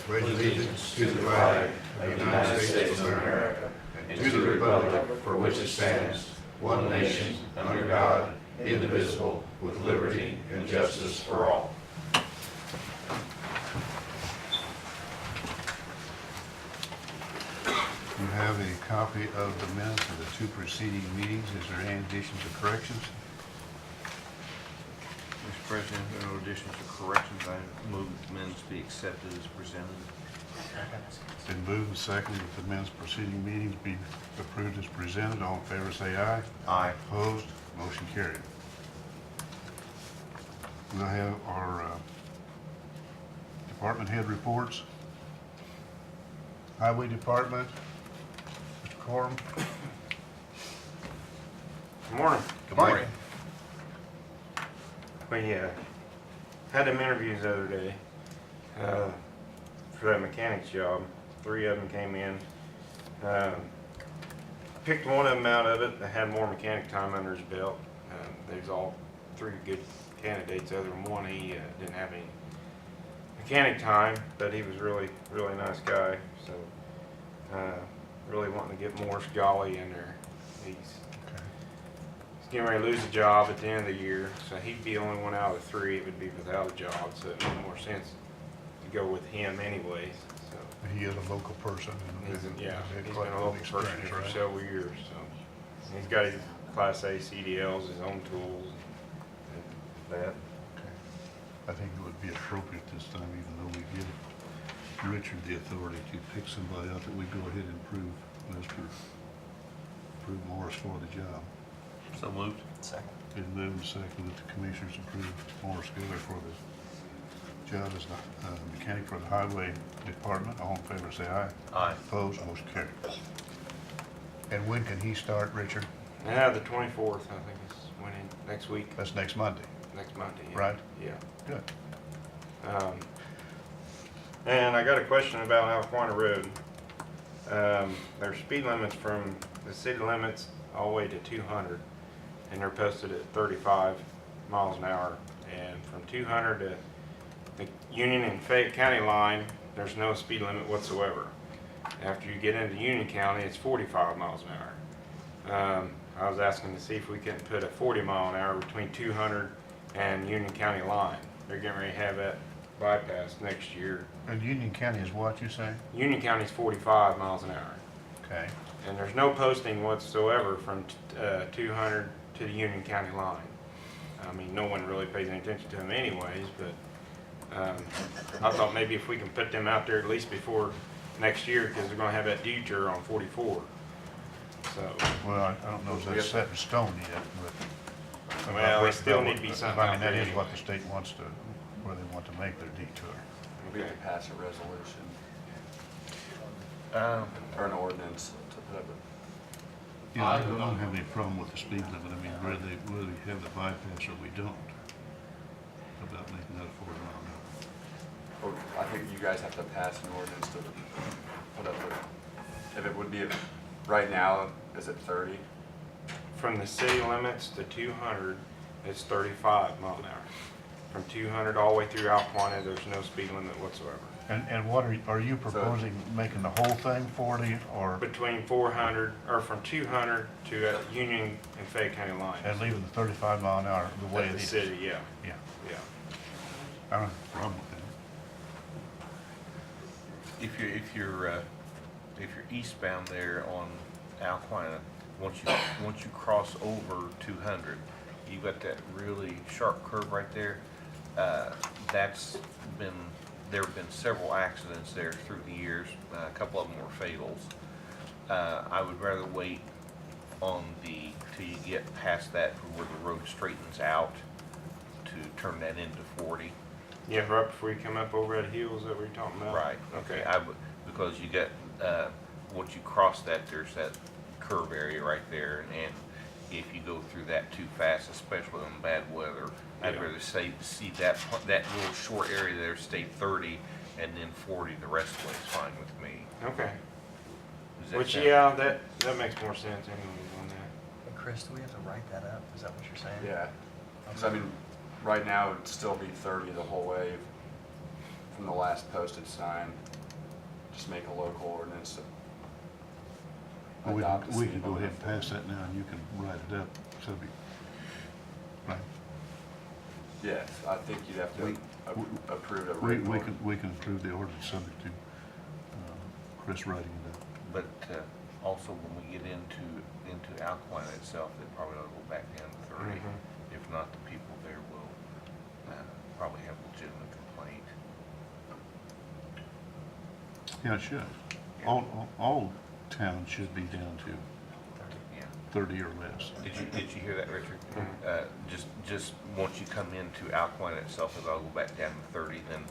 pledge allegiance to the flag of the United States of America and to the republic for which it stands, one nation, under God, indivisible, with liberty and justice for all. You have a copy of the minutes of the two preceding meetings. Is there any additions or corrections? Mr. President, if there are no additions or corrections, I move the minutes be accepted as presented. It's been moved and seconded that the minutes preceding meetings be approved as presented. All in favor say aye. Aye. Opposed? Motion carried. We'll have our department head reports. Highway Department, Mr. Corum. Good morning. Good morning. We had them interviews the other day for that mechanic's job. 3 of them came in. Picked one of them out of it that had more mechanic time under his belt. There's all 3 good candidates. Other than one, he didn't have any mechanic time, but he was really nice guy. So really wanting to get Morris Golly in there. He's getting ready to lose a job at the end of the year, so he'd be the only one out of 3 that would be without a job, so it made more sense to go with him anyways. So He is a local person. he's and been a quite local experience, person for right? several years, so he's got his Class A CDLs, his own tools, and that. Okay. I think it would be appropriate this time, even though we give Richard the authority to pick somebody up, that we go ahead and approve Morris for the job. So moved. Second. Been moved and seconded that the commissioners approve Morris Geller for the job as the mechanic for the highway department. All in favor say aye. Aye. Opposed? Motion carried. And when can he start, Richard? Yeah, the 24th, I think is when next week, That's next Monday, next Monday. Yeah. right? Yeah. Good. And I got a question about Alquina Road. There's speed limits from the city limits all the way to 200, and they're posted at 35 miles an hour. And from 200 to the Union and Fayette County line, there's no speed limit whatsoever. After you get into Union County, it's 45 miles an hour. I was asking to see if we couldn't put a 40 mile an hour between 200 and Union County line. They're getting ready to have that bypass next year. And Union County is what you say? Union County's 45 miles an hour. Okay. And there's no posting whatsoever from 200 to the Union County line. I mean, no one really pays any attention to them anyways, but I thought maybe if we can put them out there at least before next year, because they're going to have that detour on 44. So, Well, I don't know if that's set in stone yet, but. well, it still need to be something I out mean, that there is what anyway. the state wants to, where they want to make their detour. We could pass a resolution Um, or an ordinance to put up Yeah, I don't have any problem with the speed limit. I mean, whether we have the bypass or we don't, about making that a 40 mile an hour. or I think you guys have to pass an ordinance to put up if it would be, right now, is it 30? From the city limits to 200, it's 35 mile an hour. From 200 all the way through Alquina, there's no speed limit whatsoever. And what are you proposing, making the whole thing 40 or, Between 400, or from 200 to Union and Fayette County lines. and leaving the 35 mile an hour the way At it the is? city, yeah, Yeah, yeah. I don't have a problem with that. if you're eastbound there on Alquina, once you cross over 200, you've got that really sharp curve right there. There have been several accidents there through the years. A couple of them were fatals. I would rather wait till you get past that where the road straightens out to turn that into 40. Yeah, right before you come up over that hill, is that what you're talking about? Right. Okay. Because you got, once you cross that, there's that curve area right there, and if you go through that too fast, especially in bad weather, I'd Yeah. rather see that little short area there stay 30 and then 40 the rest of the way is fine with me. Okay. Does that Which, sound- yeah, that makes more sense anyways on that. Hey, Chris, do we have to write that up? Is that what you're saying? Yeah, because I mean, right now it'd still be 30 the whole way from the last posted sign. just make a local ordinance to We adopt the can, we speed can go ahead limit. and pass that now, and you can write it up, subject, right? Yes, I think you'd have to We- approve a We written we ordinance. can, we can approve the ordinance subject to Chris writing it up. But also when we get into Alquina itself, they probably ought to go back down to 30. Mhm. If not, the people there will probably have legitimate complaint. Yeah, it should. All towns should be down to Yeah. 30 or less. Did you hear that, Richard? Just once you come into Alquina itself, if I'll go back down to 30, then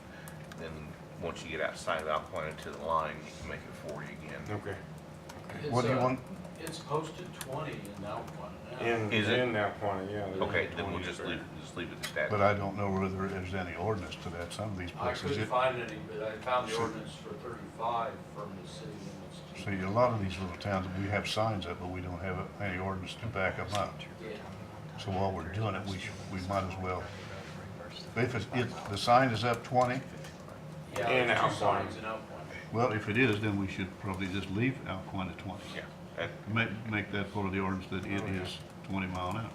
once you get outside of Alquina to the line, you can make it 40 again. Okay. What do you want? It's posted 20 in Alpine now. Is it? In Alquina, yeah. there's Okay, then 20 we'll just there. leave it at that. But I don't know whether there's any ordinance to that. Some of these I places, couldn't find any, but I found the ordinance for 35 from the city limits. see, a lot of these little towns, we have signs up, but we don't have any ordinance to back them up. Yeah. So while we're doing it, we might as well. If the sign is up 20, Yeah, In there's two Alpine. signs in Alpine. well, if it is, then we should probably just leave Alquina 20. Yeah. Make that part of the ordinance that it is 20 mile an hour.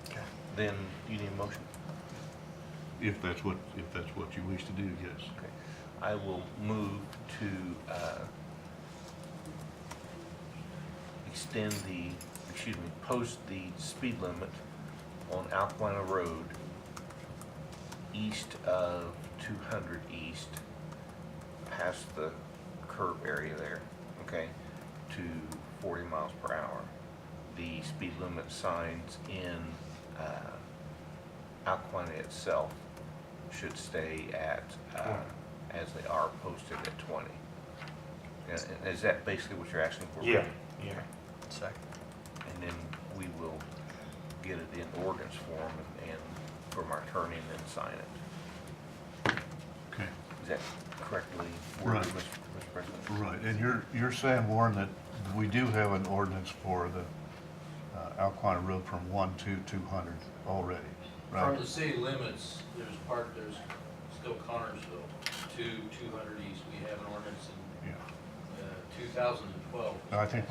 Okay. Then you need a motion? If that's what you wish to do, yes. Okay. I will move to post the speed limit on Alquina Road east of 200 East, past the curb area there, okay, to 40 miles per hour. The speed limit signs in Alquina itself should stay at, as they are posted at 20. And is that basically what you're asking for? Yeah, yeah. Second. And then we will get it in ordinance form and from our attorney and then sign it. Okay. Is that correctly worded, Right. Mr. President? Right, and you're saying, Warren, that we do have an ordinance for the Alquina Road from 1 to 200 already, From right? the city limits, there's still Connorsville to 200 East. We have an ordinance in Yeah. 2012. I think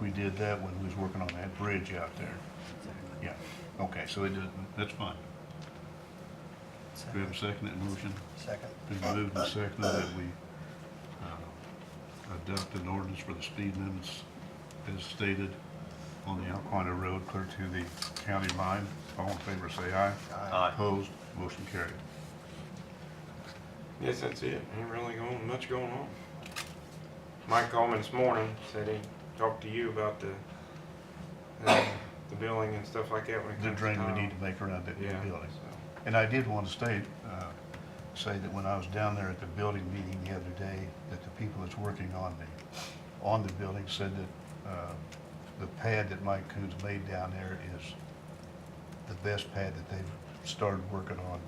we did that when we was working on that bridge out there. Yeah, okay, so it didn't, that's fine. Do we have a second that motion? Second. Been moved and seconded that we adopt an ordinance for the speed limits as stated on the Alquina Road clear to the county line. All in favor, say aye. Aye. Opposed, motion carried. Yes, that's it. Ain't really much going on. Mike called me this morning, said he talked to you about the billing and stuff like that when it The comes to drain we tile. need to make around that new Yeah, building. so. And I did want to say that when I was down there at the building meeting the other day, that the people that's working on the building said that the pad that Mike Coons made down there is the best pad that they've started working on,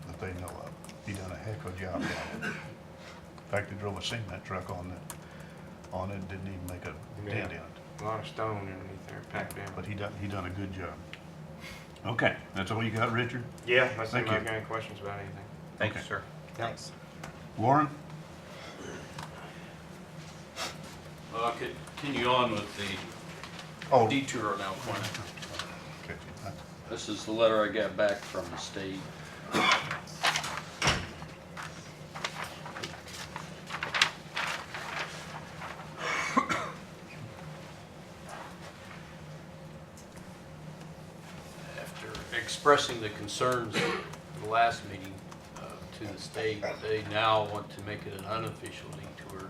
that they know of. He done a heck of a job down there. In fact, they drove a cement truck on it, didn't even make a dent in it. A lot of stone underneath there, packed down. But he done a good job. Okay, that's all you got, Richard? Yeah, unless Thank anybody's you. got any questions about anything. Thank you, Okay. sir. Thanks. Warren? Well, I'll continue on with the Oh, detour on Alpine. okay. This is the letter I got back from the state. After expressing the concerns at the last meeting to the state, they now want to make it an unofficial detour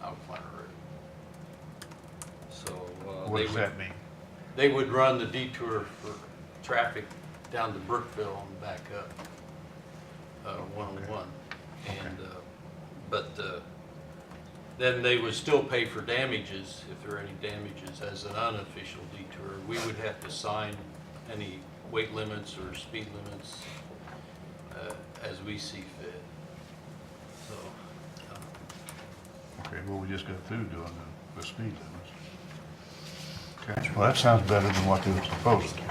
Alpine Road. So What does that mean? they would run the detour for traffic down to Brookville and back up 101. And, then they would still pay for damages, if there are any damages, as an unofficial detour. We would have to sign any weight limits or speed limits as we see fit. So, Okay, well, we just got through doing the speed limits. Okay, well, that sounds better than what they were supposed to.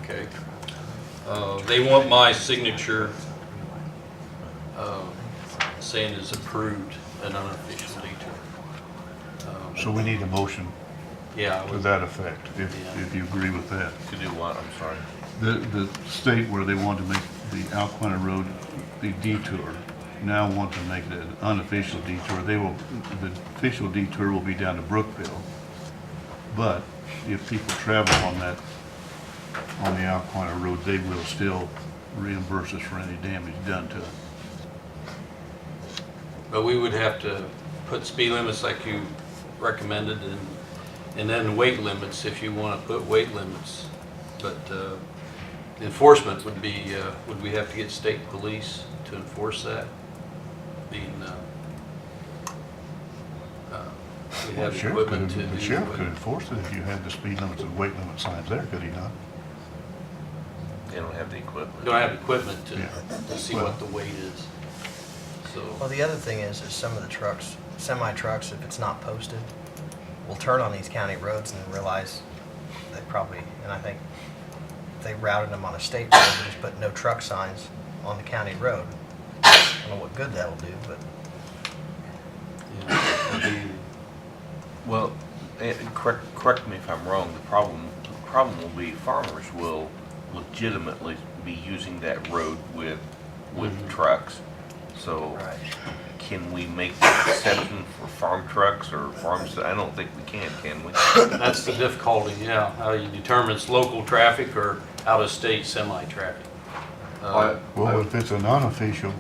okay. They want my signature saying is approved an unofficial detour. So we need a motion Yeah, I to would, that effect, Yeah. if you agree with that. To do what, I'm sorry? The state where they want to make the Alquina Road the detour, now want to make it an unofficial detour. The official detour will be down to Brookville. But if people travel on the Alquina Road, they will still reimburse us for any damage done to it. but we would have to put speed limits like you recommended and then weight limits if you want to put weight limits. But enforcement would be, would we have to get state police to enforce that? Being, we have equipment to do. The sheriff could enforce it if you had the speed limits and weight limit signs there, could he not? They don't have the equipment. Don't have equipment to see Well- what the weight is. So, Well, the other thing is some of the trucks, semi-trucks, if it's not posted, will turn on these county roads and realize they probably, and I think if they routed them on a state road, they just put no truck signs on the county road. I don't know what good that'll do, but yeah, it'd be- Well, correct me if I'm wrong, the problem will be farmers will legitimately be using that road with trucks. So right. can we make an exception for farm trucks or farms? I don't think we can we? that's the difficulty, yeah, how you determine it's local traffic or out-of-state semi-traffic. Well, if it's an unofficial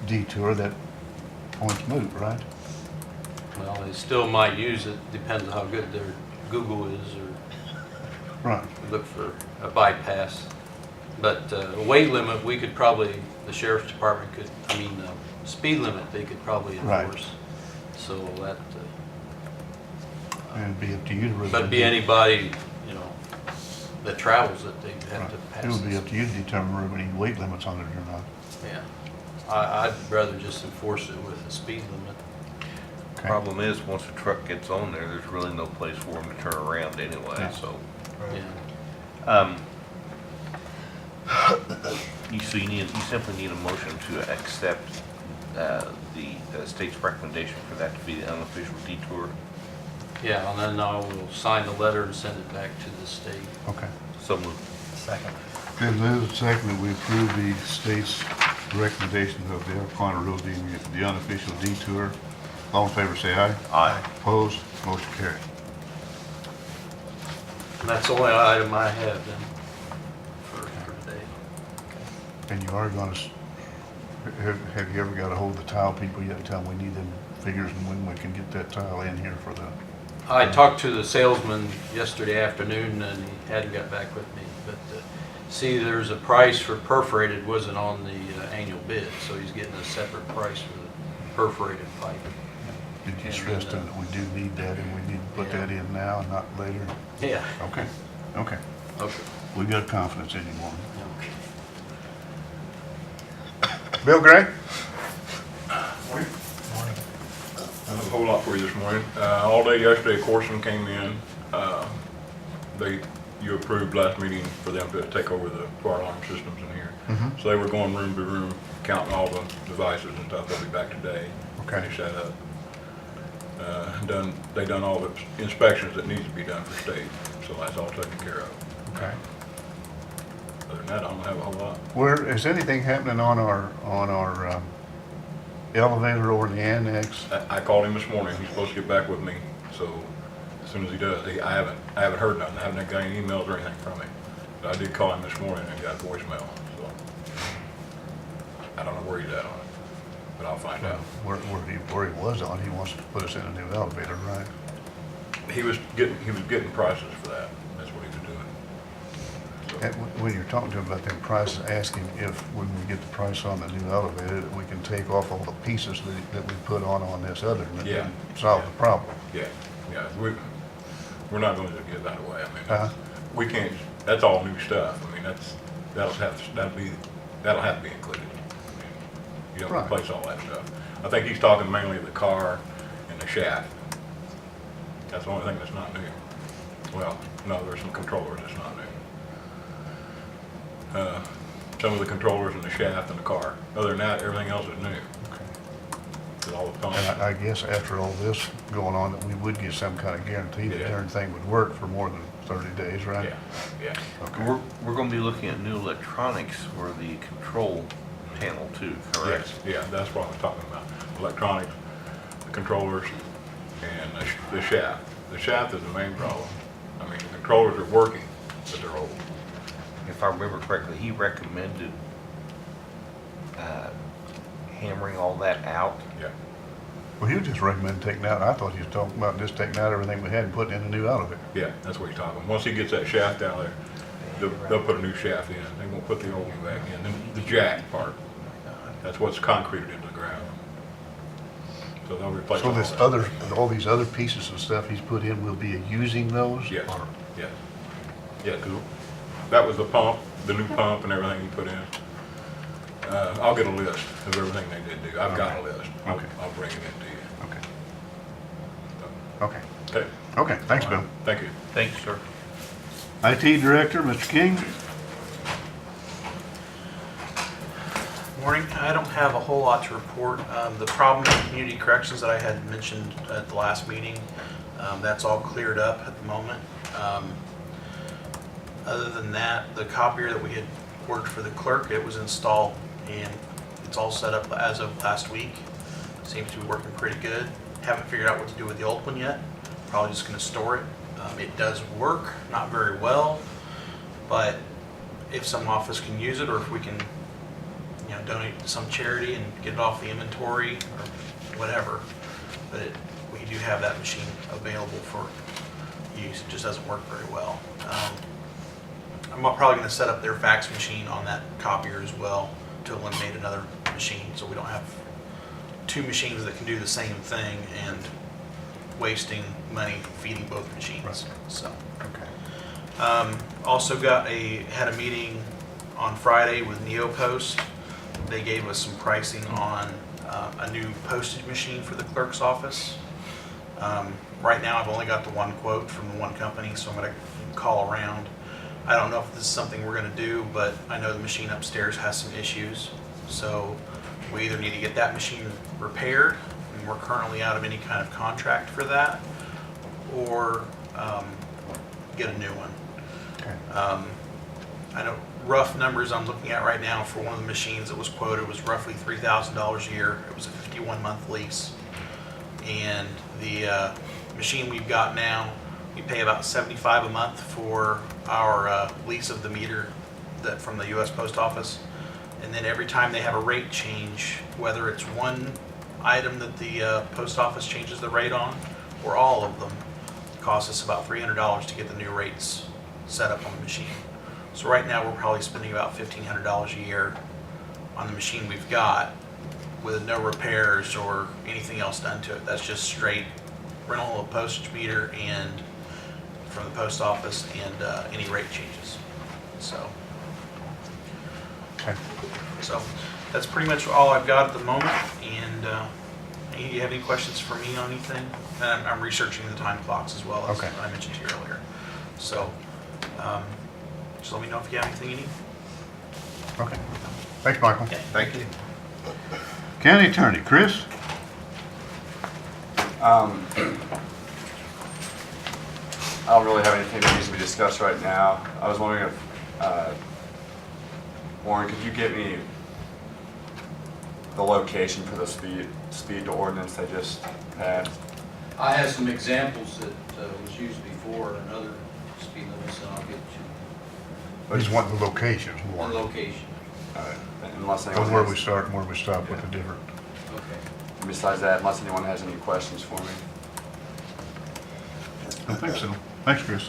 detour, that point's moot, right? Well, they still might use it, depends on how good their Google is, or Right. look for a bypass. But a weight limit, we could probably, the sheriff's department could, speed limit, they could probably Right. enforce. So that, And it'd be up to you to. but it'd be anybody, that travels it, they'd have Right. to pass It would be this. up to you to determine whether we need weight limits on it or not. Yeah. I'd rather just enforce it with a speed limit. Okay. Problem is, once a truck gets on there, there's really no place for them to turn around anyway, Yeah. so. Yeah. You simply need a motion to accept the state's recommendation for that to be the unofficial detour. Yeah, and then I will sign the letter and send it back to the state. Okay. So moved. Second. Then there's a second that we approve the state's recommendation of the Alquina Road being the unofficial detour. All in favor, say aye. Aye. Opposed? Motion carried. And that's the only item I have then for today. And you are gonna, have you ever got a hold of the tile people yet? Tell them we need them figures and when we can get that tile in here for the, I talked to the salesman yesterday afternoon and he hadn't got back with me, but see, there's a price for perforated wasn't on the annual bid, so he's getting a separate price for the perforated pipe. did you stress to them that we do need that and we need to put that in now and not later? Yeah. Okay, okay. Okay. We got confidence in you, Warren. Okay. Bill Gray? Morning. I have a whole lot for you this morning. All day yesterday, Corson came in. You approved last meeting for them to take over the fire alarm systems in here. So they were going room by room, counting all the devices and stuff. They'll be back today, Okay. finish that up. They done all the inspections that needs to be done for state, so that's all taken care of. Okay. Other than that, I don't have a whole lot. Where, is anything happening on our elevator over in the annex? I called him this morning. He's supposed to get back with me, so as soon as he does, I haven't heard nothing. I haven't got any emails or anything from him. But I did call him this morning and got voicemail, so I don't know where he's at on it, but I'll find out. Where he was on, he wants to put us in a new elevator, right? He was getting prices for that. That's what he was doing. So, And when you're talking to him about them prices, ask him if, when we get the price on the new elevator, that we can take off all the pieces that we put on this other and Yeah. then solve the problem. yeah, we're not going to give that away. I mean, Uh-huh. we can't. That's all new stuff. I mean, that'll have to be included. I mean, you don't Right. replace all that stuff. I think he's talking mainly the car and the shaft. That's the only thing that's not new. Well, no, there's some controllers that's not new. Some of the controllers and the shaft and the car. Other than that, everything else is new. Okay. with all the pumps. And I guess after all this going on, that we would get some kind of guarantee that Yeah. everything would work for more than 30 days, right? Yeah, yeah. Okay. We're gonna be looking at new electronics for the control panel too, correct? Yes, yeah, that's what I'm talking about. Electronics, the controllers, and the shaft. The shaft is the main problem. I mean, the controllers are working, but they're old. If I remember correctly, he recommended hammering all that out. Yeah, Well, he was just recommending taking out, I thought he was talking about just taking out everything we had and putting in a new out of it. yeah, that's what he's talking about. Once he gets that shaft down there, they'll put a new shaft in. They won't put the old one back in. Then the jack part, that's what's concreted into the ground. So they'll replace So all this that. all these other pieces of stuff he's put in, we'll be using those? Yes, Or- yes. Yeah, 'cause that was the pump, the new pump and everything he put in. I'll get a list of everything they did do. I've got a list. I'll bring it in to you. Okay. Okay. Okay? Okay, thanks, Bill. Thank you. Thank you, sir. IT Director, Mr. King? Morning. I don't have a whole lot to report. The problem with community corrections that I had mentioned at the last meeting, that's all cleared up at the moment. Other than that, the copier that we had ordered for the clerk, it was installed and it's all set up as of last week. Seems to be working pretty good. Haven't figured out what to do with the old one yet. Probably just going to store it. It does work, not very well, but if some office can use it or if we can donate to some charity and get it off the inventory or whatever. But we do have that machine available for use. It just doesn't work very well. I'm probably going to set up their fax machine on that copier as well to eliminate another machine so we don't have two machines that can do the same thing and wasting money feeding both machines. So. Also had a meeting on Friday with NeoPost. They gave us some pricing on a new postage machine for the clerk's office. Right now, I've only got the one quote from the one company, so I'm going to call around. I don't know if this is something we're going to do, but I know the machine upstairs has some issues. So we either need to get that machine repaired, and we're currently out of any kind of contract for that, or get a new one. I know rough numbers I'm looking at right now for one of the machines that was quoted was roughly $3,000 a year. It was a 51-month lease. And the machine we've got now, we pay about $75 a month for our lease of the meter from the U.S. Post Office. And then every time they have a rate change, whether it's one item that the post office changes the rate on or all of them, it costs us about $300 to get the new rates set up on the machine. So right now we're probably spending about $1,500 a year on the machine we've got with no repairs or anything else done to it. That's just straight rental of postage meter and from the post office and any rate changes. So that's pretty much all I've got at the moment. And you have any questions for me on anything? And I'm researching the time clocks as well as I mentioned to you earlier. So just let me know if you have anything you need. Okay. Thanks, Michael. Okay. Thank you. County Attorney, Chris? I don't really have anything that needs to be discussed right now. I was wondering if, Warren, could you get me the location for the speed ordinance they just passed? I have some examples that was used before in other speed limits, and I'll get you I just want the locations the more. location. Unless anyone Of where we has, start and where we stop with the different. Okay. besides that, unless anyone has any questions for me. I think so. Thanks, Chris.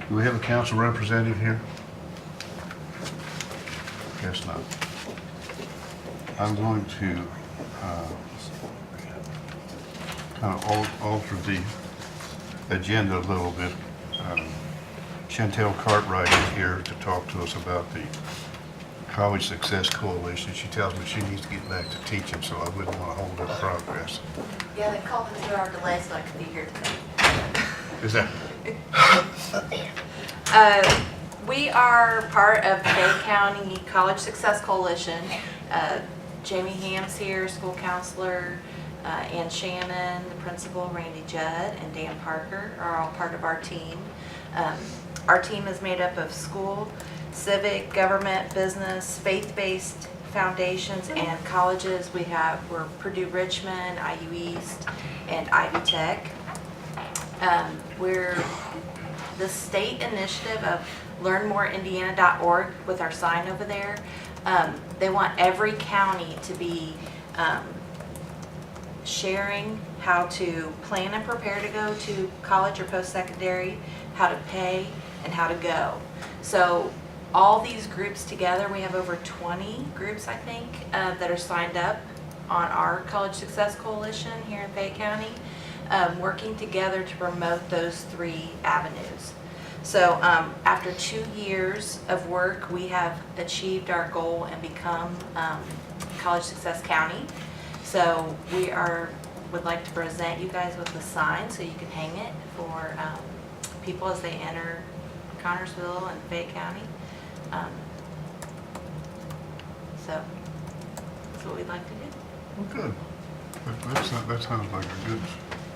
Do we have a council representative here? Guess not. I'm going to kind of alter the agenda a little bit. Chantel Cartwright is here to talk to us about the College Success Coalition. She tells me she needs to get back to teaching, so I wouldn't want to hold up progress. Yeah, they called me through our delay so I could be here today. Is that? We are part of the Bay County College Success Coalition. Jamie Ham's here, school counselor, Ann Shannon, the principal, Randy Judd, and Dan Parker are all part of our team. Our team is made up of school, civic, government, business, faith-based foundations, and colleges. We're Purdue Richmond, IU East, and Ivy Tech. We're the state initiative of learnmoreindiana.org with our sign over there. They want every county to be sharing how to plan and prepare to go to college or post-secondary, how to pay, and how to go. So all these groups together, we have over 20 groups, I think, that are signed up on our College Success Coalition here in Fayette County, working together to promote those 3 avenues. So after 2 years of work, we have achieved our goal and become College Success County. So we would like to present you guys with the sign so you can hang it for people as they enter Connersville and Fayette County. So that's what we'd like to do. Well, good. That sounds like a good.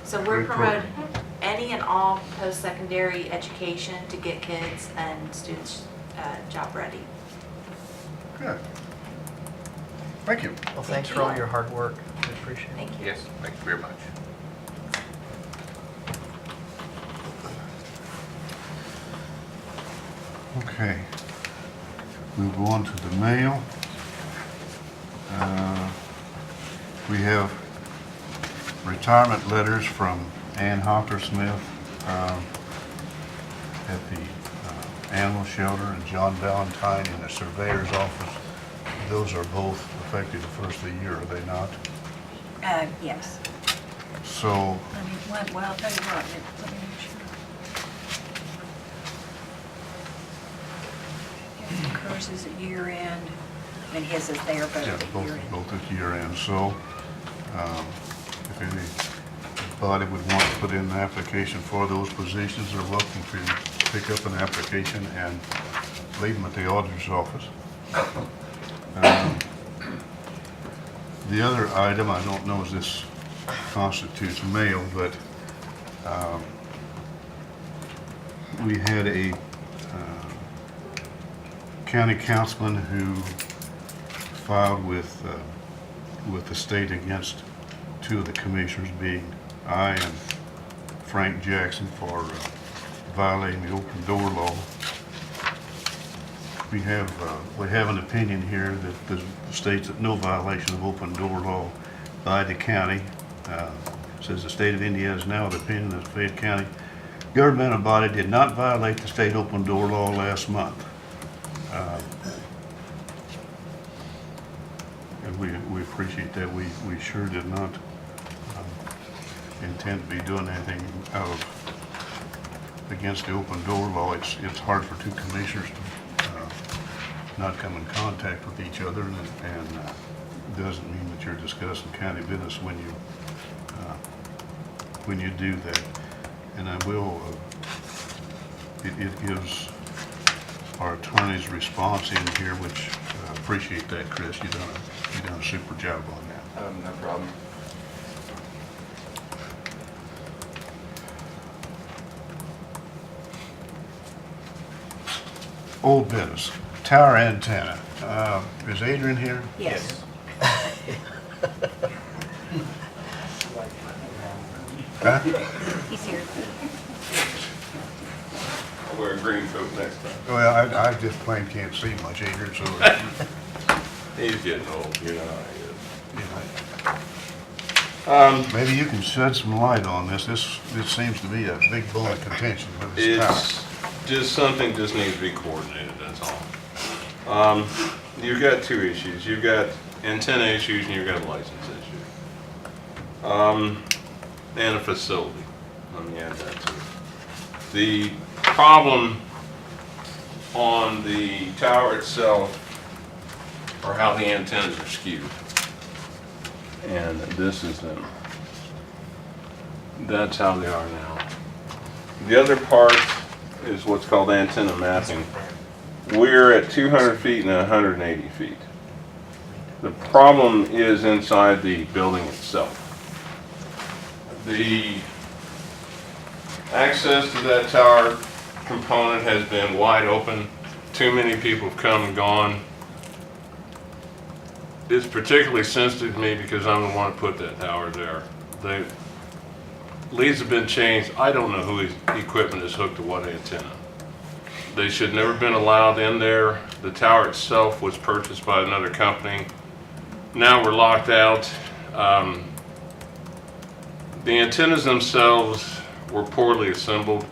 So we're Great program. promoting any and all post-secondary education to get kids and students job ready. Good. Thank you. Well, thanks for all your hard work. We appreciate it. Thank you. Yes, thank you very much. Okay. Move on to the mail. We have retirement letters from Ann Hopper-Smith at the animal shelter and John Valentine in the surveyor's office. Those are both effective the first of the year, are they not? Yes. So, Well, I'll tell you what, let me make sure. Hers is at year end, and his is there both yeah, at year end. both at year end. So, if anybody would want to put in an application for those positions, they're welcome to pick up an application and leave them at the auditor's office. The other item, I don't know if this constitutes mail, but we had a county councilman who filed with the state against 2 of the commissioners, being I and Frank Jackson, for violating the open door law. We have an opinion here that states that no violation of open door law by the county. Says the state of Indiana is now of the opinion that the Fayette County governmental body did not violate the state open door law last month. And we appreciate that. We sure did not intend to be doing anything against the open door law. It's hard for 2 commissioners to not come in contact with each other, and doesn't mean that you're discussing county business when you do that. And I will, it gives our attorney's response in here, which I appreciate that, Chris. You've done a super job on that. No problem. Old business, tower antenna. Is Adrian here? Yes. Huh? He's here. I'll wear a green coat next time. Well, I just plain can't see much, Adrian, so, He's getting old, you know how he is. maybe you can shed some light on this. This seems to be a big bone of contention with this tower. It's just something just needs to be coordinated, that's all. You've got 2 issues. You've got antenna issues and you've got a license issue. And a facility. Let me add that to it. The problem on the tower itself are how the antennas are skewed. And this is them. That's how they are now. The other part is what's called antenna mapping. We're at 200 feet and 180 feet. The problem is inside the building itself. The access to that tower component has been wide open. Too many people have come and gone. It's particularly sensitive to me because I'm the one who put that tower there. The leads have been changed. I don't know whose equipment is hooked to what antenna. They should never have been allowed in there. The tower itself was purchased by another company. Now we're locked out. The antennas themselves were poorly assembled.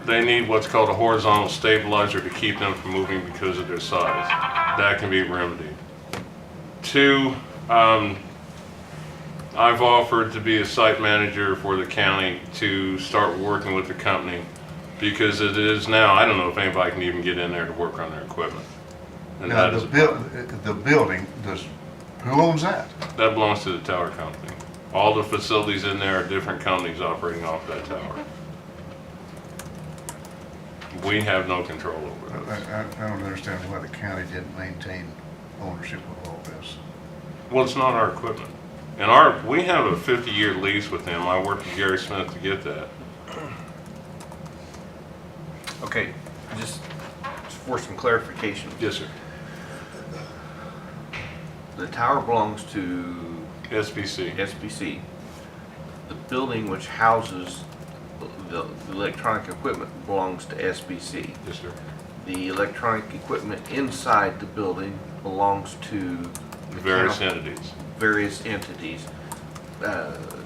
They need what's called a horizontal stabilizer to keep them from moving because of their size. That can be remedied. Two, I've offered to be a site manager for the county to start working with the company because it is now, I don't know if anybody can even get in there to work on their equipment. And Now, that is, the building, who owns that? that belongs to the tower company. All the facilities in there are different companies operating off that tower. We have no control over it. I don't understand why the county didn't maintain ownership of all this. Well, it's not our equipment. And we have a 50-year lease with them. I worked with Gary Smith to get that. Okay, just for some clarification. Yes, sir. The tower belongs to SBC. SBC. The building which houses the electronic equipment belongs to SBC. Yes, sir. The electronic equipment inside the building belongs to the Various county, entities. various entities,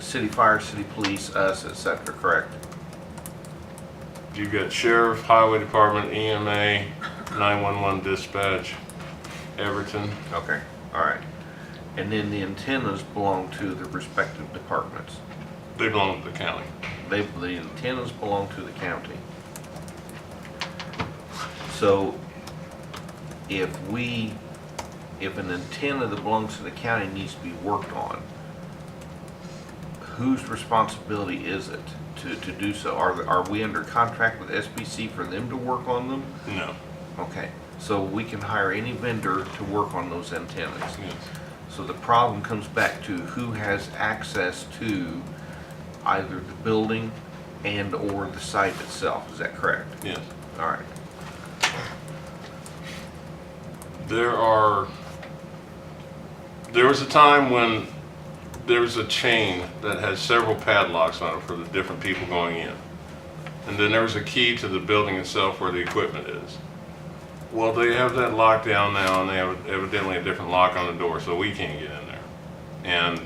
city fire, city police, us, etc. Correct? You've got sheriff, highway department, EMA, 911 dispatch, Everton. Okay, all right. And then the antennas belong to the respective departments. They belong to the county. The antennas belong to the county. So if an antenna that belongs to the county needs to be worked on, whose responsibility is it to do so? Are we under contract with SBC for them to work on them? No. Okay, so we can hire any vendor to work on those antennas. Yes. So the problem comes back to who has access to either the building and or the site itself. Is that correct? Yes. All right. There was a time when there was a chain that had several padlocks on it for the different people going in. And then there was a key to the building itself where the equipment is. Well, they have that locked down now, and they have evidently a different lock on the door, so we can't get in there. And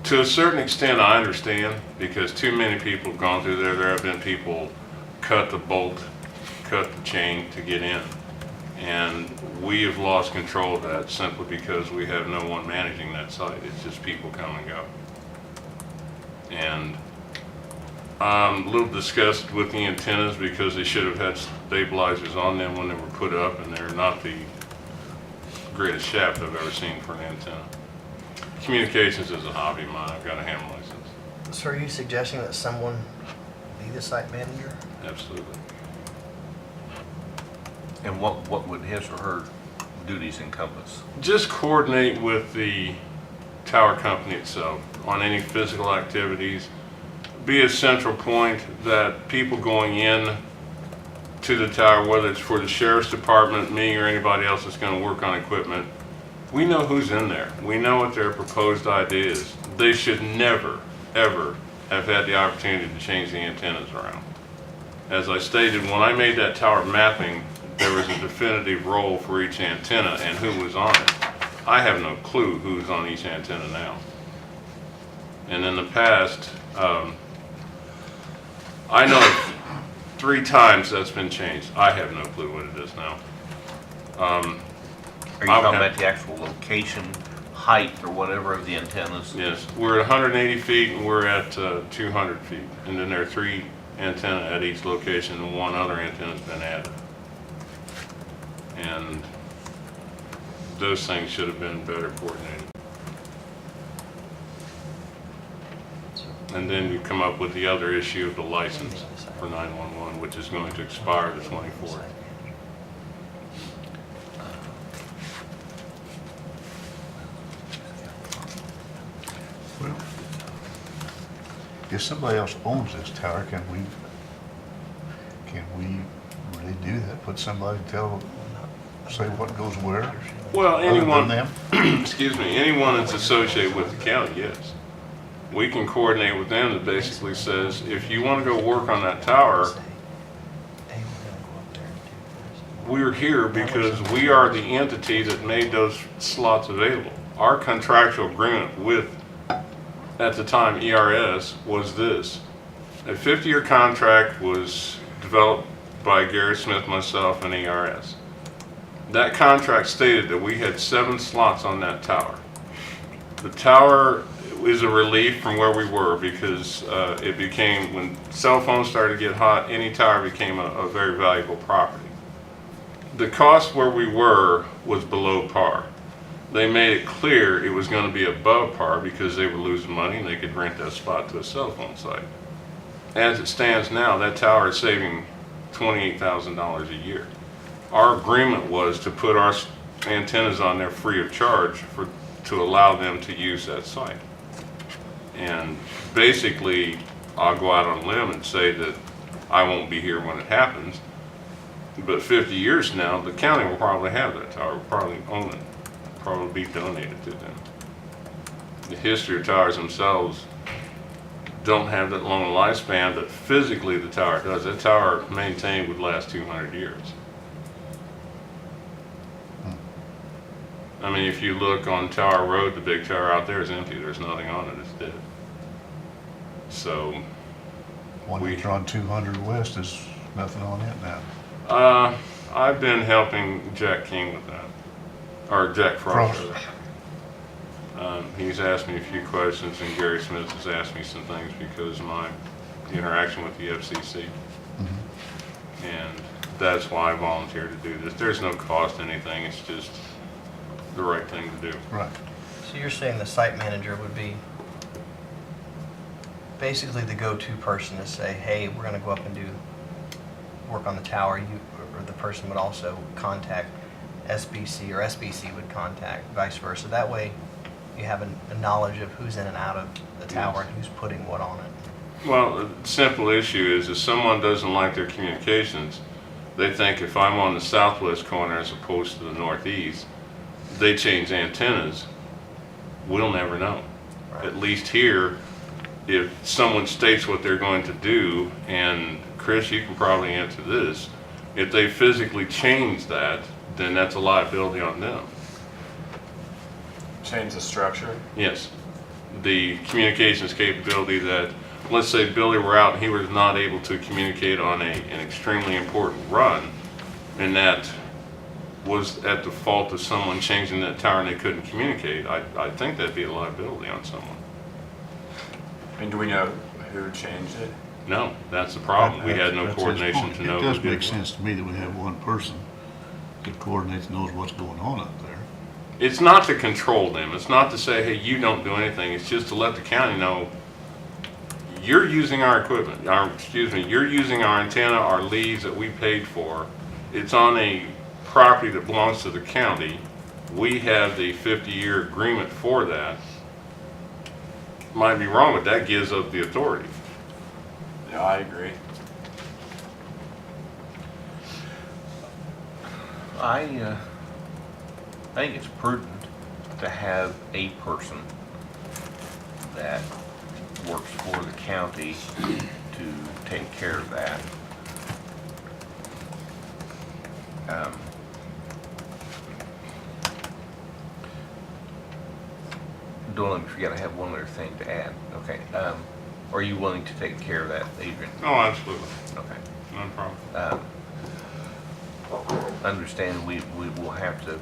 to a certain extent, I understand, because too many people have gone through there. There have been people cut the bolt, cut the chain to get in. And we have lost control of that simply because we have no one managing that site. It's just people come and go. And I'm a little disgusted with the antennas because they should have had stabilizers on them when they were put up, and they're not the greatest shaft I've ever seen for an antenna. Communications is a hobby of mine. I've got a ham license. So are you suggesting that someone be the site manager? Absolutely. And what would his or her duties encompass? Just coordinate with the tower company itself on any physical activities. Be a central point that people going in to the tower, whether it's for the sheriff's department, me, or anybody else that's going to work on equipment, we know who's in there. We know what their proposed idea is. They should never, ever have had the opportunity to change the antennas around. As I stated, when I made that tower mapping, there was a definitive role for each antenna and who was on it. I have no clue who's on each antenna now. And in the past, I know 3 times that's been changed. I have no clue what it is now. Are you talking about the actual location, height, or whatever of the antennas? Yes, we're at 180 feet and we're at 200 feet. And then there are 3 antenna at each location and 1 other antenna's been added. And those things should have been better coordinated. And then you come up with the other issue of the license for 911, which is going to expire the 24th. if somebody else owns this tower, can we really do that? Put somebody to say what goes where? Well, Other than anyone, them? excuse me, anyone that's associated with the county, yes. We can coordinate with them that basically says, if you want to go work on that tower, we're here because we are the entity that made those slots available. Our contractual agreement with, at the time, ERS was this. A 50-year contract was developed by Gary Smith, myself, and ERS. That contract stated that we had 7 slots on that tower. The tower is a relief from where we were because it became, when cell phones started to get hot, any tower became a very valuable property. The cost where we were was below par. They made it clear it was going to be above par because they were losing money and they could rent that spot to a cell phone site. As it stands now, that tower is saving $28,000 a year. Our agreement was to put our antennas on there free of charge to allow them to use that site. And basically, I'll go out on a limb and say that I won't be here when it happens, but 50 years from now, the county will probably have that tower, will probably own it, probably be donated to them. The history of towers themselves don't have that long a lifespan, but physically the tower does. That tower maintained would last 200 years. I mean, if you look on Tower Road, the big tower out there is empty. There's nothing on it. It's dead. So One that's on 200 West is nothing on it now. I've been helping Jack King with that, or Jack Frost. He's asked me a few questions, and Gary Smith has asked me some things because of my interaction with the FCC. And that's why I volunteered to do this. There's no cost to anything. It's just the right thing to do. Right. So you're saying the site manager would be basically the go-to person to say, hey, we're going to go up and do work on the tower. You or the person would also contact SBC, or SBC would contact vice versa. That way you have a knowledge of who's in and out of the tower and who's putting what on it. Well, the simple issue is if someone doesn't like their communications, they think if I'm on the southwest corner as opposed to the northeast, they change antennas, we'll never know. Right. At least here, if someone states what they're going to do, and Chris, you can probably answer this, if they physically change that, then that's a liability on them. Change the structure? Yes. The communications capability that, let's say Billy were out and he was not able to communicate on an extremely important run, and that was at the fault of someone changing that tower and they couldn't communicate, I think that'd be a liability on someone. And do we know who changed it? No, that's the problem. We had no That's his coordination point. to know. It does who did make what. sense to me that we have one person that coordinates and knows what's going on up there. It's not to control them. It's not to say, hey, you don't do anything. It's just to let the county know you're using our equipment, you're using our antenna, our leads that we paid for. It's on a property that belongs to the county. We have the 50-year agreement for that. Might be wrong, but that gives us the authority. Yeah, I agree. I think it's prudent to have a person that works for the county to take care of that. Don't let me forget, I have one other thing to add. Okay. Are you willing to take care of that, Adrian? Oh, absolutely. Okay. No problem. Understand we will have to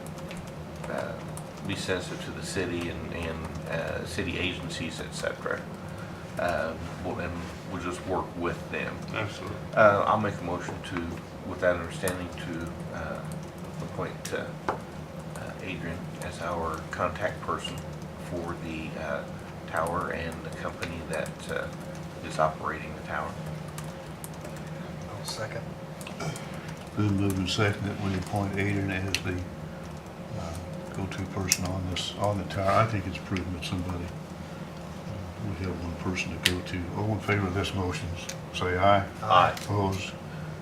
be sensitive to the city and city agencies, et cetera. And we'll just work with them. Absolutely. I'll make a motion to, with that understanding, to appoint Adrian as our contact person for the tower and the company that is operating the tower. I'll second. Been moved and seconded that we appoint Adrian as the go-to person on the tower. I think it's prudent that somebody we have one person to go to. All in favor of this motion, say aye. Aye. Opposed?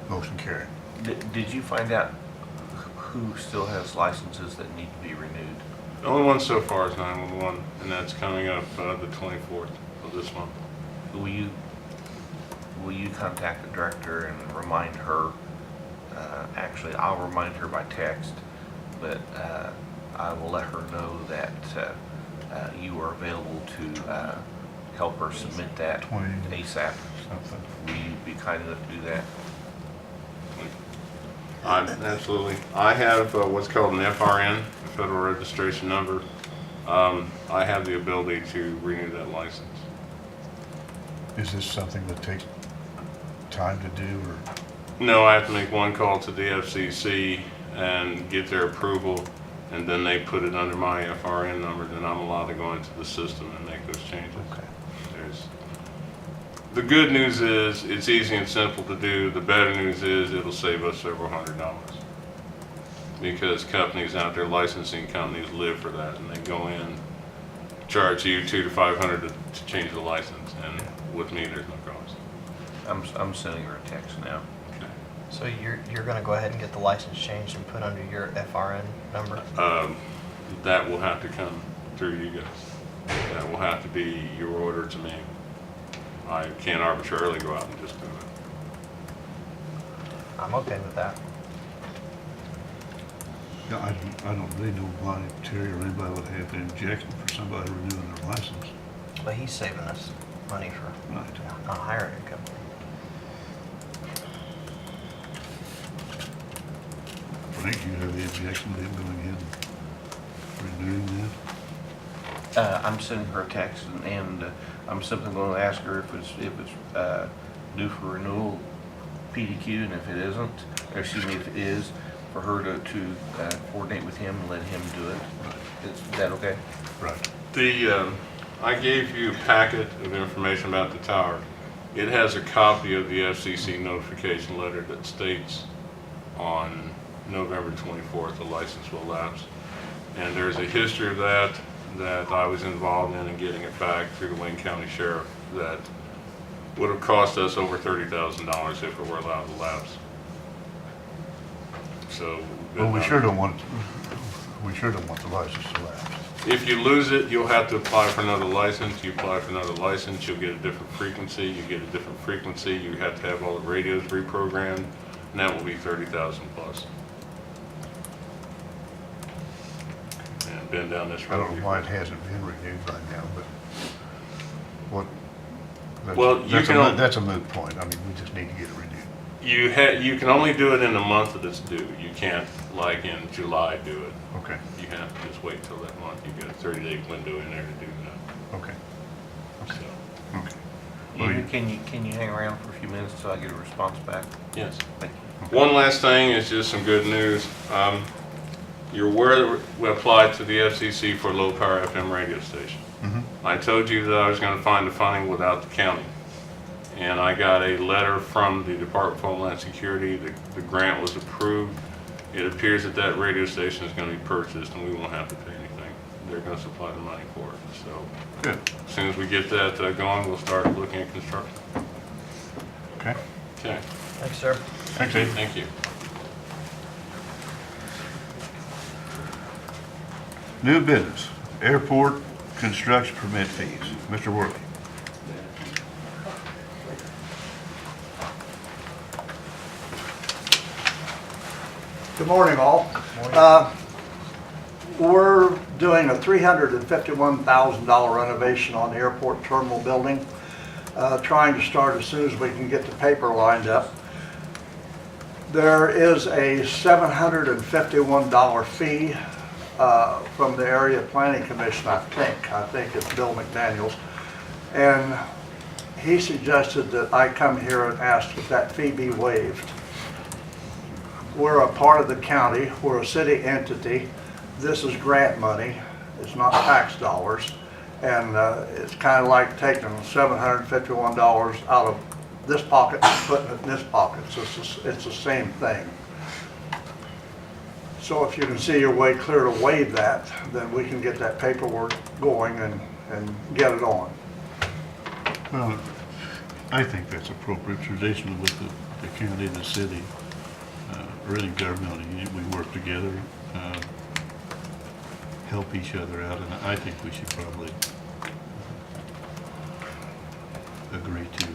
Motion carried. Did you find out who still has licenses that need to be renewed? The only one so far is 911, and that's coming up the 24th of this month. Will you contact the director and remind her? Actually, I'll remind her by text, but I will let her know that you are available to help her submit that 20. ASAP. Something. Will you be kind enough to do that? Absolutely. I have what's called an FRN, a Federal Registration Number. I have the ability to renew that license. Is this something that takes time to do, or? No, I have to make one call to the FCC and get their approval, and then they put it under my FRN number, then I'm allowed to go into the system and make those changes. Okay. The good news is it's easy and simple to do. The better news is it'll save us several $100s. Because companies out there, licensing companies, live for that, and they go in, charge you $200 to $500 to change the license, and with me, there's no cost. I'm sending her a text now. Okay. So you're gonna go ahead and get the license changed and put under your FRN number? That will have to come through you guys. That will have to be your order to me. I can't arbitrarily go out and just do it. I'm okay with that. Yeah, I don't really know why Terry or anybody would have an objection for somebody renewing their license. But he's saving us money for Right. not hiring a company. Frank, do you have the objection to them going ahead and renewing that? I'm sending her a text, and I'm simply going to ask her if it's due for renewal, PDQ, and if it isn't, or excuse me, if it is, for her to coordinate with him and let him do it. Is that okay? Right. I gave you a packet of information about the tower. It has a copy of the FCC notification letter that states on November 24th the license will lapse. And there's a history of that I was involved in getting it back through the Wayne County Sheriff that would have cost us over $30,000 if it were allowed to lapse. So. Well, we sure don't want the license to lapse. If you lose it, you'll have to apply for another license. You apply for another license, you'll get a different frequency. You get a different frequency, you have to have all the radios reprogrammed, and that will be $30,000 plus. And been down this I road don't know why it hasn't been renewed right now, but what? Well, That's a moot point. I mean, we just need to get it renewed. You can only do it in the month that it's due. You can't, like in July, do it. Okay, You have to just wait till that month. You've got a 30-day window in there to do that. okay, So, okay. Well, Can you hang around for a few minutes till I get a response back? yes. Thank you. One last thing is just some good news. You're aware that we applied to the FCC for a low-power FM radio station. I told you that I was going to find the funding without the county. And I got a letter from the Department of Homeland Security. The grant was approved. It appears that that radio station is going to be purchased and we won't have to pay anything. They're going to supply the money for it. So Good. as soon as we get that going, we'll start looking at construction. Okay. Okay. Thanks, sir. Thanks, Dave. Thank you. New business, airport construction permit fees. Mr. Worthy. Good morning, all. We're doing a $351,000 renovation on the airport terminal building, trying to start as soon as we can get the paper lined up. There is a $751 fee from the Area Planning Commission, I think it's Bill McDaniels. And he suggested that I come here and ask if that fee be waived. We're a part of the county, we're a city entity. This is grant money, it's not tax dollars. And it's kind of like taking $751 out of this pocket and putting it in this pocket. So it's the same thing. So if you can see your way clear to waive that, then we can get that paperwork going and get it on. Well, I think that's appropriate. Traditionally with the county and the city, or any governmental unit, we work together, help each other out, and I think we should probably agree to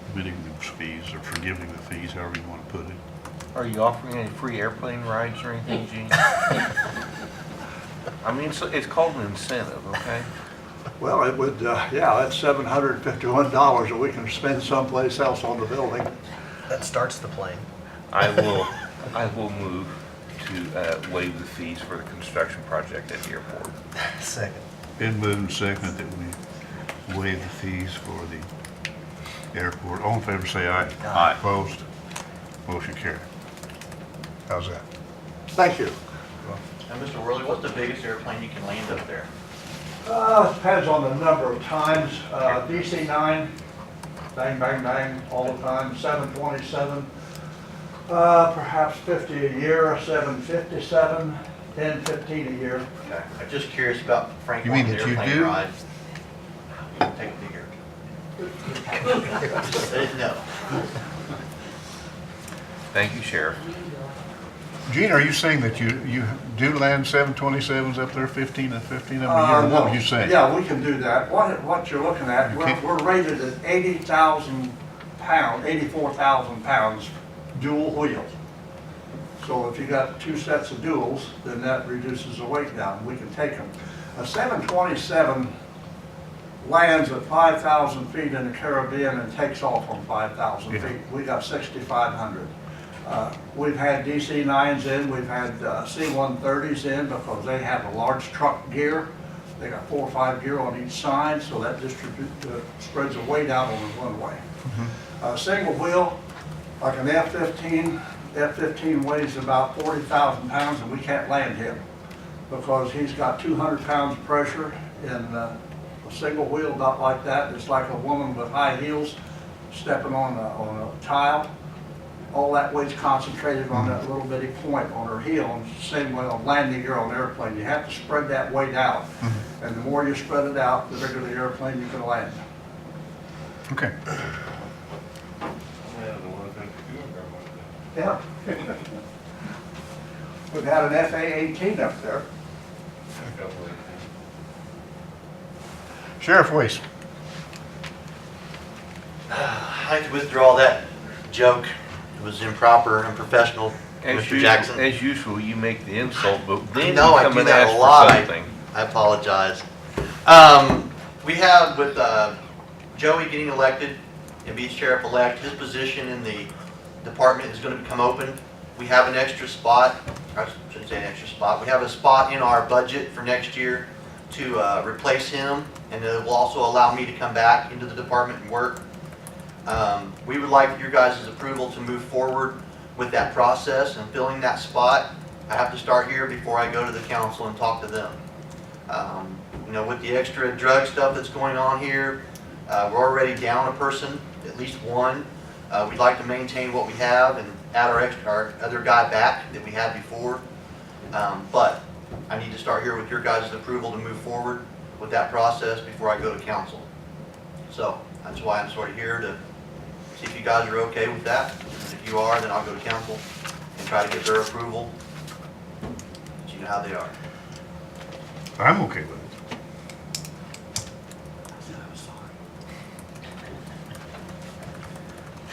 admitting the fees or forgiving the fees, however you want to put it. Are you offering any free airplane rides or anything, Gene? I mean, it's called an incentive, okay? Well, it would, yeah, that's $751 that we can spend someplace else on the building. That starts the plane. I will move to waive the fees for the construction project at the airport. Second. Been moved and seconded that we waive the fees for the airport. All in favor say aye. Aye. Opposed? Motion carried. How's that? Thank you. Now, Mr. Worley, what's the biggest airplane you can land up there? Depends on the number of times. DC-9, bang, bang, bang, all the time. 727, perhaps 50 a year. 757, 10, 15 a year. Okay. I'm just curious about Frank You mean Warren's that you airplane do? ride. Take a figure. No. Thank you, Sheriff. Gene, are you saying that you do land 727s up there, 15 of them a year? What were you saying? Yeah, we can do that. What you're looking at, You can't- we're rated at 80,000 pounds, 84,000 pounds dual wheel. So if you got two sets of duals, then that reduces the weight down. We can take them. A 727 lands at 5,000 feet in the Caribbean and takes off on 5,000 Yeah. feet. We got 6,500. We've had DC-9s in, we've had C-130s in because they have a large truck gear. They got 4 or 5 gear on each side, so that spreads the weight out on the runway. Single wheel, like an F-15, F-15 weighs about 40,000 pounds and we can't land him because he's got 200 pounds of pressure in a single wheel, not like that. It's like a woman with high heels stepping on a tile. All that weight's concentrated on that little bitty point on her heel. And same way on landing gear on an airplane, you have to spread that weight out. And the more you spread it out, the bigger the airplane you can land. Okay. Yeah. We've had an FA-18 up there. Sheriff Weiss. I'd like to withdraw that joke. It was improper, unprofessional, Mr. Jackson. As usual, you make the insult, but then you No, I come do and that ask a lot. for something. I apologize. We have with Joey getting elected and being sheriff-elect, his position in the department is going to become open. We have an extra spot, I shouldn't say an extra spot, we have a spot in our budget for next year to replace him, and it will also allow me to come back into the department and work. We would like your guys' approval to move forward with that process and filling that spot. I have to start here before I go to the council and talk to them. You know, with the extra drug stuff that's going on here, we're already down a person, at least one. We'd like to maintain what we have and add our other guy back that we had before. But I need to start here with your guys' approval to move forward with that process before I go to council. So that's why I'm sort of here to see if you guys are okay with that. And if you are, then I'll go to council and try to get their approval. So you know how they are. I'm okay with it.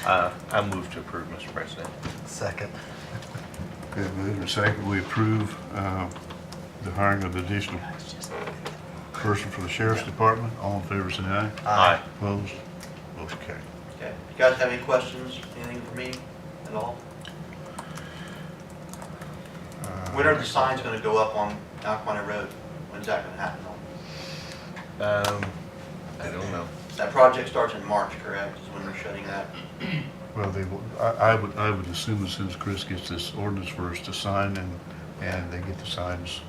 I move to approve, Mr. President. Second. Been moved and seconded. We approve the hiring of the additional person for the sheriff's department. All in favor say aye. Aye. Opposed? Motion carried. Okay. You guys have any questions, anything for me at all? When are the signs going to go up on Alquina Road? When's that going to happen? I don't know. That project starts in March, correct? Is when they're shutting that? Well, I would assume as soon as Chris gets this ordinance for us to sign and they get the signs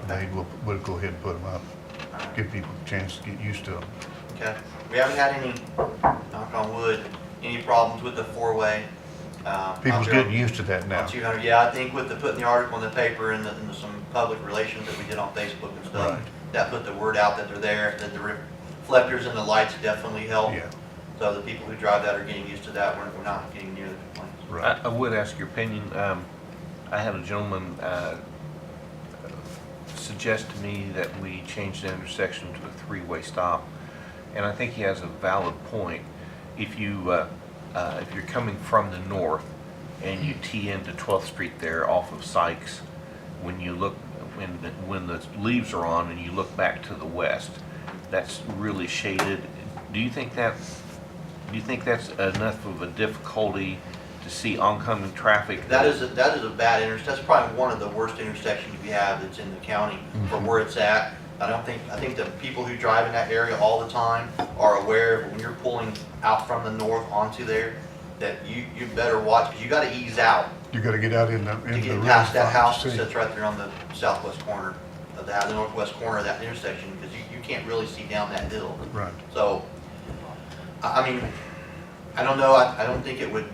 made, we'll go ahead and put them up. Give people a chance to get used to them. Okay. We haven't had any, knock on wood, any problems with the four-way. People's getting used to that now. 200, yeah, I think with the putting the article in the paper and some public relations that we did on Facebook and stuff, Right. that put the word out that they're there, that the reflectors and the lights definitely help. Yeah. So the people who drive that are getting used to that. We're not getting near the complaints. Right. I would ask your opinion. I had a gentleman suggest to me that we change the intersection to a three-way stop, and I think he has a valid point. If you're coming from the north and you tee into 12th Street there off of Sykes, when you look when the leaves are on and you look back to the west, that's really shaded. Do you think that's enough of a difficulty to see oncoming traffic? That is a bad intersection. That's probably one of the worst intersections we have that's in the county for where it's at. I think the people who drive in that area all the time are aware of when you're pulling out from the north onto there, that you better watch, because you gotta ease out You gotta get out in the to get road past that front house to that see. sits right there on the southwest corner of that, the northwest corner of that intersection, because you can't really see down that hill. Right. So, I mean, I don't know, I don't think it would,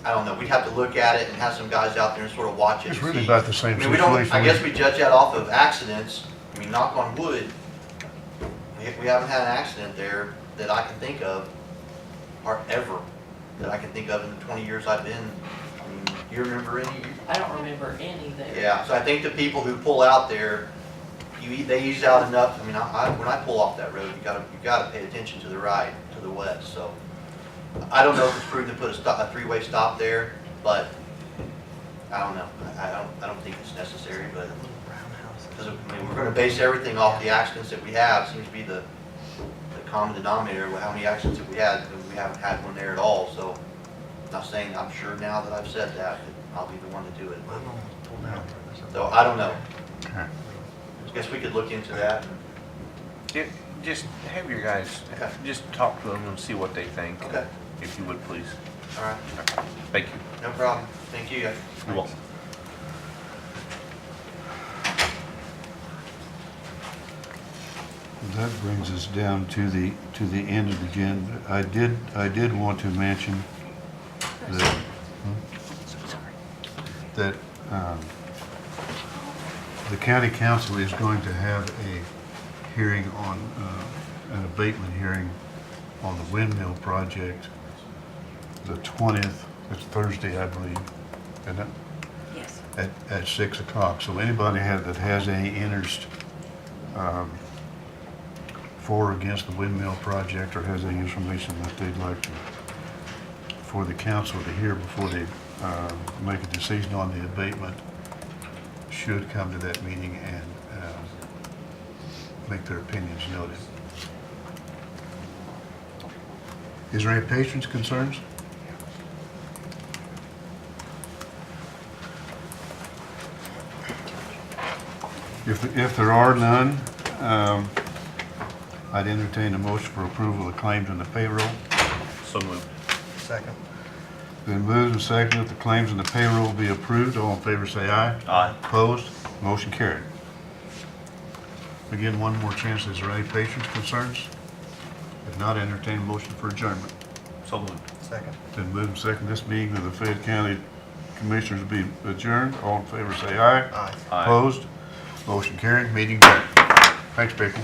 I don't know, we'd have to look at it and have some guys out there and sort of watch it. It's and really see. about the same I mean, we don't, situation. I guess we judge that off of accidents. I mean, knock on wood, we haven't had an accident there that I can think of, or ever, that I can think of in the 20 years I've been. I mean, do you remember any? I don't remember any there. Yeah, so I think the people who pull out there, they ease out enough. I mean, when I pull off that road, you gotta pay attention to the right, to the west. So I don't know if it's prudent to put a three-way stop there, but I don't know. I don't think it's necessary, but because I mean, we're going to base everything off the accidents that we have. Seems to be the common denominator with how many accidents that we had. And we haven't had one there at all. So I'm not saying, I'm sure now that I've said that I'll be the one to do it. So I don't know. Okay. I guess we could look into that. Just have your guys, Okay. just talk to them and see what they think. Okay. If you would, please. All right. Thank you. No problem. Thank you guys. You're welcome. That brings us down to the end of the agenda. I did want to mention that the county council is going to have a hearing on an abatement hearing on the windmill project the 20th. It's Thursday, I believe, isn't it? Yes. At 6 o'clock. So anybody that has any interest for or against the windmill project, or has any information that they'd like for the council to hear before they make a decision on the abatement, should come to that meeting and make their opinions noted. Is there any patrons' concerns? If there are none, I'd entertain a motion for approval of the claims and the payroll. So moved. Second. Been moved and seconded that the claims and the payroll be approved. All in favor say aye. Aye. Opposed? Motion carried. Again, one more chance. Is there any patrons' concerns? If not, entertain a motion for adjournment. So moved. Second. Been moved and seconded this meeting of the Fayette County Commissioners be adjourned. All in favor say aye. Aye. Aye. Opposed? Motion carried. Meeting adjourned. Thanks, people.